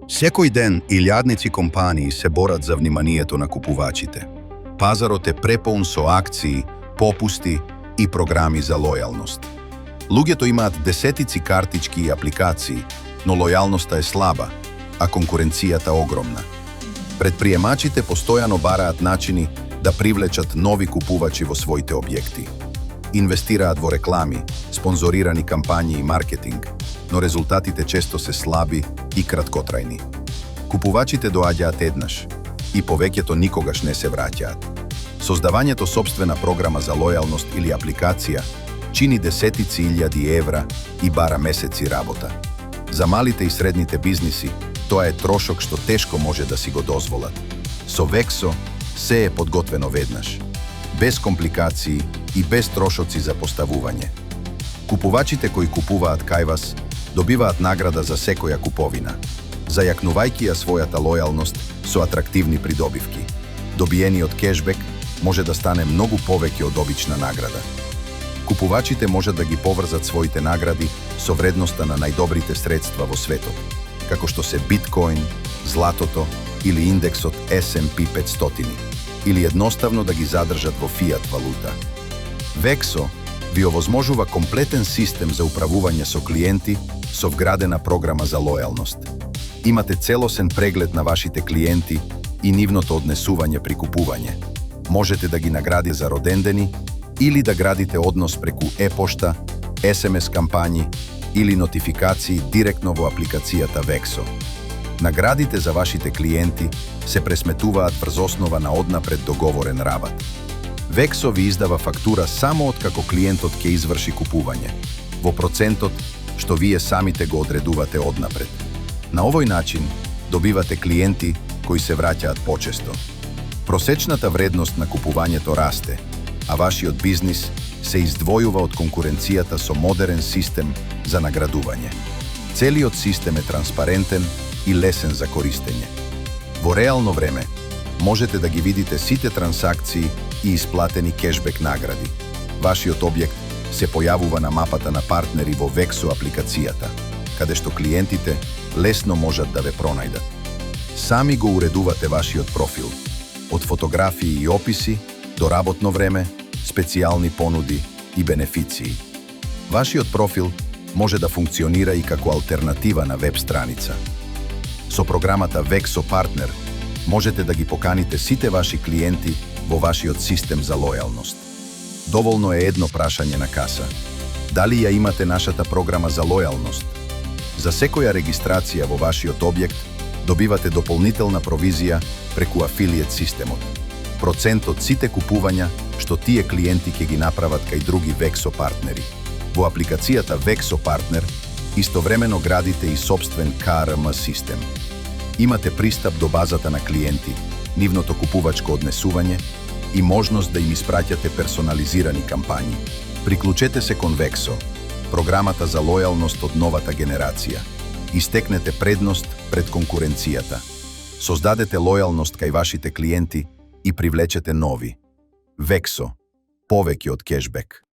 Секој ден илјадници компании се борат за вниманието на купувачите. Пазарот е преполн со акции, попусти и програми за лојалност. Луѓето имаат десетици картички и апликации, но лојалноста е слаба, а конкуренцијата огромна. Предприемачите постојано бараат начини да привлечат нови купувачи во своите објекти. Инвестираат во реклами, спонзорирани кампањи и маркетинг, но резултатите често се слаби и краткотрајни. Купувачите доаѓаат еднаш и повеќето никогаш не се враќаат. Создавањето сопствена програма за лојалност или апликација чини десетици илјади евра и бара месеци работа. За малите и средните бизниси тоа е трошок што тешко може да си го дозволат. Со Vexo се е подготвено веднаш, без компликации и без трошоци за поставување. Купувачите кои купуваат кај вас добиваат награда за секоја куповина, зајакнувајќи ја својата лојалност со атрактивни придобивки. Добиениот кешбек може да стане многу повеќе од обична награда. Купувачите можат да ги поврзат своите награди со вредноста на најдобрите средства во светот, како што се биткоин, златото или индексот S&P 500, или едноставно да ги задржат во фиат валута. Vexo ви овозможува комплетен систем за управување со клиенти со вградена програма за лојалност. Имате целосен преглед на вашите клиенти и нивното однесување при купување. Можете да ги награди за родендени или да градите однос преку e-пошта, SMS кампањи или нотификации директно во апликацијата Vexo. Наградите за вашите клиенти се пресметуваат врз основа на однапред договорен рабат. Vexo ви издава фактура само откако клиентот ќе изврши купување, во процентот што вие самите го одредувате однапред. На овој начин добивате клиенти кои се враќаат почесто. Просечната вредност на купувањето расте, а вашиот бизнис се издвојува од конкуренцијата со модерен систем за наградување. Целиот систем е транспарентен и лесен за користење. Во реално време можете да ги видите сите трансакции и исплатени кешбек награди. Вашиот објект се појавува на мапата на партнери во Vexo апликацијата, каде што клиентите лесно можат да ве пронајдат. Сами го уредувате вашиот профил, од фотографии и описи до работно време, специјални понуди и бенефиции. Вашиот профил може да функционира и како алтернатива на веб страница. Со програмата Vexo Partner можете да ги поканите сите ваши клиенти во вашиот систем за лојалност. Доволно е едно прашање на каса. Дали ја имате нашата програма за лојалност? За секоја регистрација во вашиот објект добивате дополнителна провизија преку афилиет системот. Процент од сите купувања што тие клиенти ќе ги направат кај други Vexo партнери. Во апликацијата Vexo Partner истовремено градите и сопствен CRM систем. Имате пристап до базата на клиенти, нивното купувачко однесување и можност да им испраќате персонализирани кампањи. Приклучете се кон Vexo, програмата за лојалност од новата генерација. Истекнете предност пред конкуренцијата. Создадете лојалност кај вашите клиенти и привлечете нови. Vexo, повеќе од кешбек.